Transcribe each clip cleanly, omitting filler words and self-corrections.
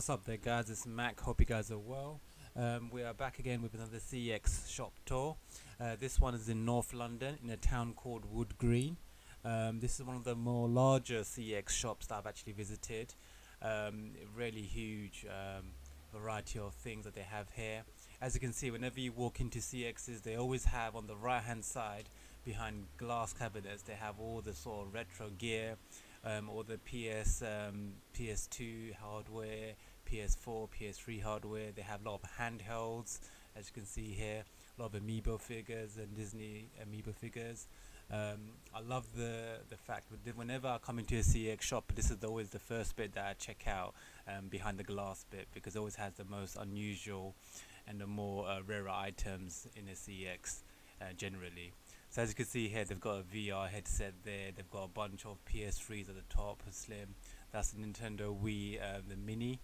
What's up there, guys? It's Mac. Hope you guys are well. We are back again with another CEX shop tour. This one is in North London in a town called Woodgreen. This is one of the more larger CEX shops that I've actually visited. Really huge variety of things that they have here. As you can see, whenever you walk into CEXs, they always have on the right hand side behind glass cabinets, they have all the sort of retro gear, all the PS2 hardware, PS4, PS3 hardware. They have a lot of handhelds, as you can see here, a lot of Amiibo figures and Disney Amiibo figures. I love the fact that whenever I come into a CEX shop, this is always the first bit that I check out, behind the glass bit, because it always has the most unusual and the more rarer items in a CEX generally. So as you can see here, they've got a VR headset there. They've got a bunch of PS3s at the top, slim. That's the Nintendo Wii, the Mini,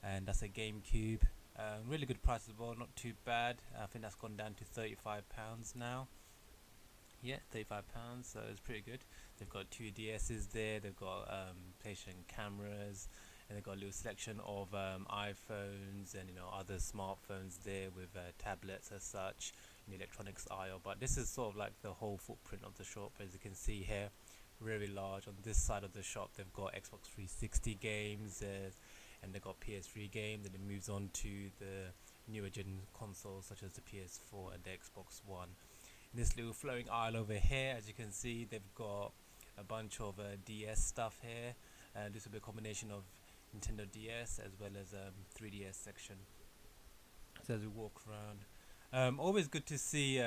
and that's a GameCube. Really good price as well, not too bad. I think that's gone down to £35 now. Yeah, £35, so it's pretty good. They've got two DSs there. They've got PlayStation cameras, and they've got a little selection of iPhones and other smartphones there with tablets as such, in the electronics aisle. But this is sort of like the whole footprint of the shop, as you can see here, really large. On this side of the shop, they've got Xbox 360 games, and they've got PS3 games. And it moves on to the newer gen consoles such as the PS4 and the Xbox One. In this little flowing aisle over here, as you can see, they've got a bunch of DS stuff here. This will be a combination of Nintendo DS as well as 3DS section. So as we walk around, always good to see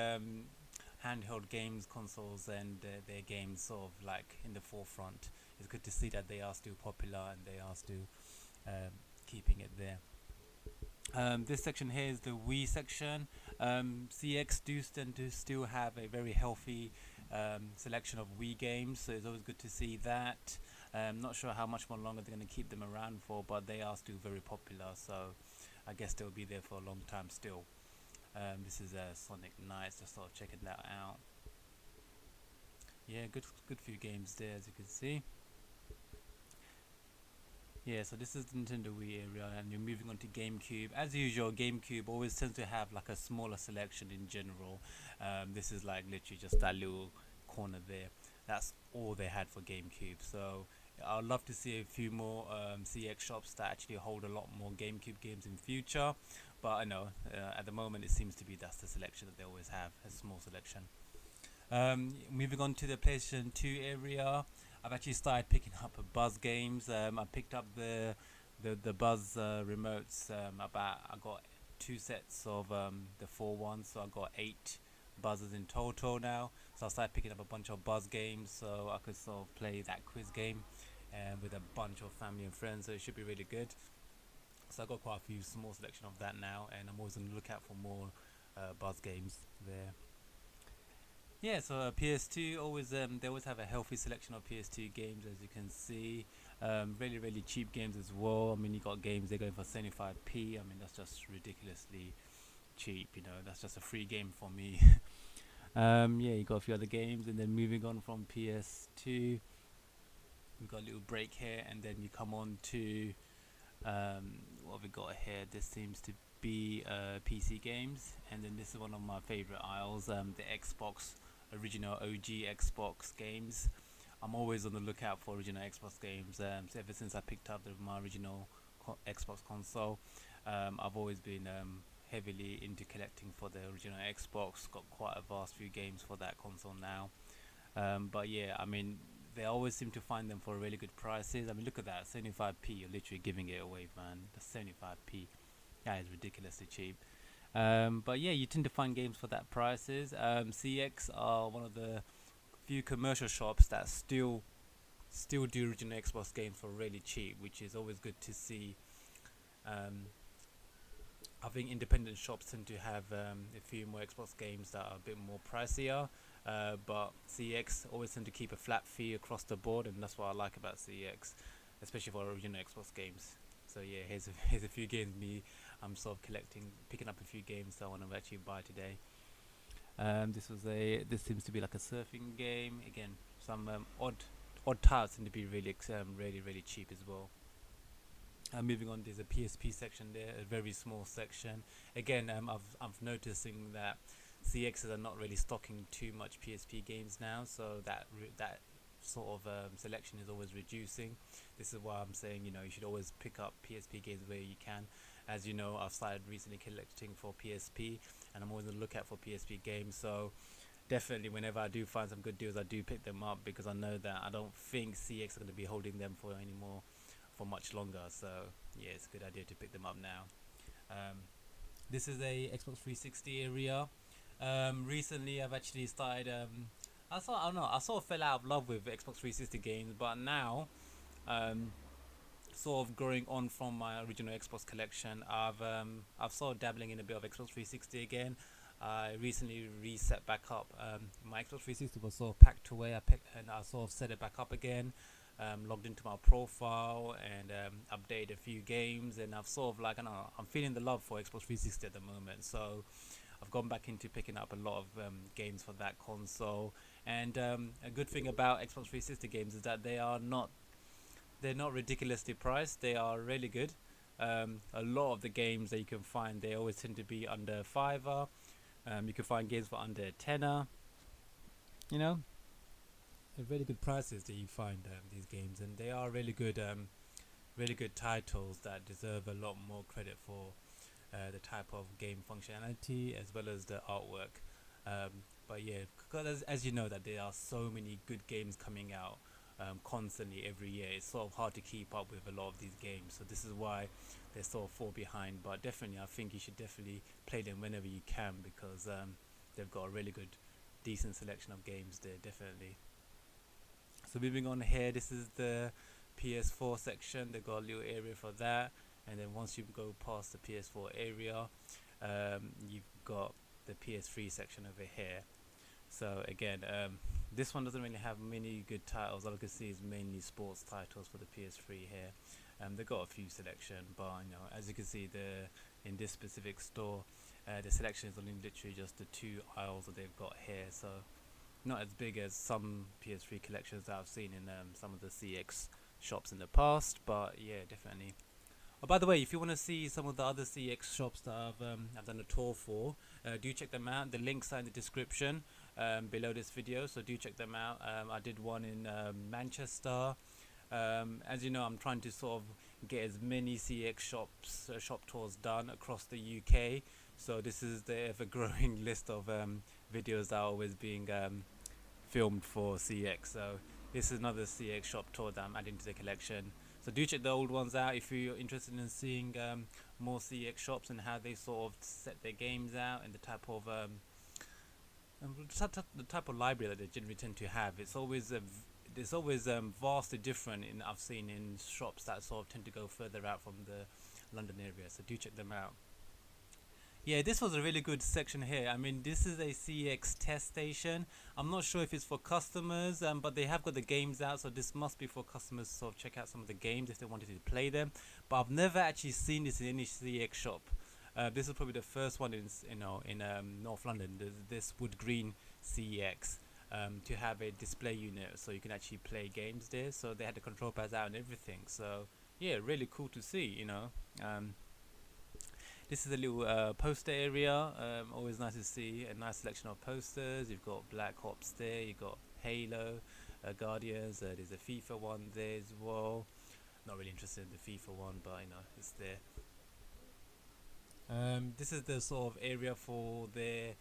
handheld games consoles and their games sort of like in the forefront. It's good to see that they are still popular and they are still keeping it there. This section here is the Wii section. CEX do tend to still have a very healthy selection of Wii games, so it's always good to see that. Not sure how much more longer they're going to keep them around for, but they are still very popular, so I guess they'll be there for a long time still. This is Sonic Knights, just sort of checking that out. Yeah, good few games there, as you can see. Yeah, so this is the Nintendo Wii area, and you're moving on to GameCube. As usual, GameCube always tends to have like a smaller selection in general. This is like literally just that little corner there. That's all they had for GameCube. So I'd love to see a few more CEX shops that actually hold a lot more GameCube games in future. But I know at the moment it seems to be that's the selection that they always have, a small selection. Moving on to the PlayStation 2 area, I've actually started picking up Buzz games. I picked up the Buzz remotes. I got 2 sets of the 4 ones, so I got 8 buzzers in total now. So I started picking up a bunch of Buzz games, so I could sort of play that quiz game with a bunch of family and friends. So it should be really good. So I got quite a few small selection of that now, and I'm always on the lookout for more Buzz games there. Yeah, so PS2 always they always have a healthy selection of PS2 games, as you can see. Really cheap games as well. I mean, you got games they're going for 75p. I mean, that's just ridiculously cheap. That's just a free game for me. Yeah, you got a few other games, and then moving on from PS2, we've got a little break here, and then you come on to what have we got here. This seems to be PC games, and then this is one of my favorite aisles, the Xbox original OG Xbox games. I'm always on the lookout for original Xbox games. So ever since I picked up my original Xbox console, I've always been heavily into collecting for the original Xbox. Got quite a vast few games for that console now. But yeah, I mean, they always seem to find them for really good prices. I mean, look at that, 75p. You're literally giving it away, man. That's 75p. That is ridiculously cheap. But yeah, you tend to find games for that prices. CEX are one of the few commercial shops that still do original Xbox games for really cheap, which is always good to see. I think independent shops tend to have a few more Xbox games that are a bit more pricier, but CEX always tend to keep a flat fee across the board, and that's what I like about CEX, especially for original Xbox games. So yeah, here's a few games I'm sort of picking up a few games that I want to actually buy today. This seems to be like a surfing game. Again, some odd tiles seem to be really cheap as well. Moving on, there's a Psp section there, a very small section. Again, I've noticing that CXs are not really stocking too much PSP games now, so that sort of selection is always reducing. This is why I'm saying, you know, you should always pick up PSP games where you can. As you know, I've started recently collecting for PSP, and I'm always on the lookout for PSP games. So definitely, whenever I do find some good deals, I do pick them up, because I know that I don't think CX are going to be holding them for anymore for much longer. So yeah, it's a good idea to pick them up now. This is a Xbox 360 area. Recently, I've actually started. I don't know. I sort of fell out of love with Xbox 360 games, but now, sort of growing on from my original Xbox collection, I've sort of dabbling in a bit of Xbox 360 again. I recently reset back up. My Xbox 360 was sort of packed away. And I sort of set it back up again. Logged into my profile and updated a few games, and I've sort of like, I don't know, I'm feeling the love for Xbox 360 at the moment. So I've gone back into picking up a lot of games for that console. And a good thing about Xbox 360 games is that they're not ridiculously priced. They are really good. A lot of the games that you can find, they always tend to be under $5. You can find games for under $10. You know, really good prices that you find these games, and they are really good titles that deserve a lot more credit for the type of game functionality as well as the artwork. But yeah, because as you know, that there are so many good games coming out constantly every year. It's sort of hard to keep up with a lot of these games, so this is why they sort of fall behind. But definitely, I think you should definitely play them whenever you can, because they've got a really good, decent selection of games there, definitely. So moving on here, this is the PS4 section. They got a little area for that, and then once you go past the PS4 area, you've got the PS3 section over here. So again, this one doesn't really have many good titles. All I can see is mainly sports titles for the PS3 here. They've got a few selection, but you know, as you can see, in this specific store, the selection is only literally just the 2 aisles that they've got here. So not as big as some PS3 collections that I've seen in some of the CX shops in the past, but yeah, definitely. Oh, by the way, if you want to see some of the other CX shops that I've done a tour for, do check them out. The links are in the description below this video, so do check them out. I did one in Manchester. As you know, I'm trying to sort of get as many CX shops, shop tours done across the UK. So this is the ever-growing list of videos that are always being filmed for CX. So this is another CX shop tour that I'm adding to the collection. So do check the old ones out if you're interested in seeing more CX shops and how they sort of set their games out, and the type of library that they generally tend to have. It's always vastly different I've seen in shops that sort of tend to go further out from the London area. So do check them out. Yeah, this was a really good section here. I mean, this is a CX test station. I'm not sure if it's for customers, but they have got the games out, so this must be for customers to sort of check out some of the games if they wanted to play them. But I've never actually seen this in any CX shop. This is probably the first one in North London. This Woodgreen CX to have a display unit, so you can actually play games there. So they had the control pads out and everything. So yeah, really cool to see. You know. This is a little poster area. Always nice to see a nice selection of posters. You've got Black Ops there. You've got Halo, Guardians. There's a FIFA one there as well. Not really interested in the FIFA one, but you know, it's there. This is the sort of area for their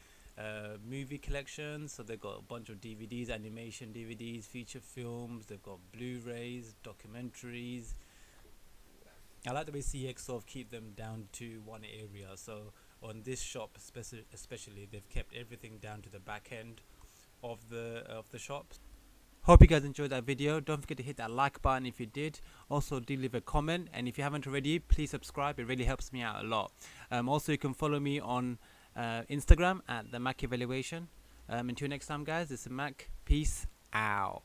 movie collection. So they've got a bunch of DVDs, animation DVDs, feature films. They've got Blu-rays, documentaries. I like the way CX sort of keep them down to one area. So on this shop especially, they've kept everything down to the back end of the shop. Hope you guys enjoyed that video. Don't forget to hit that like button if you did. Also, do leave a comment, and if you haven't already, please subscribe. It really helps me out a lot. Also, you can follow me on Instagram at the Mac Evaluation. Until next time, guys, this is Mac. Peace out.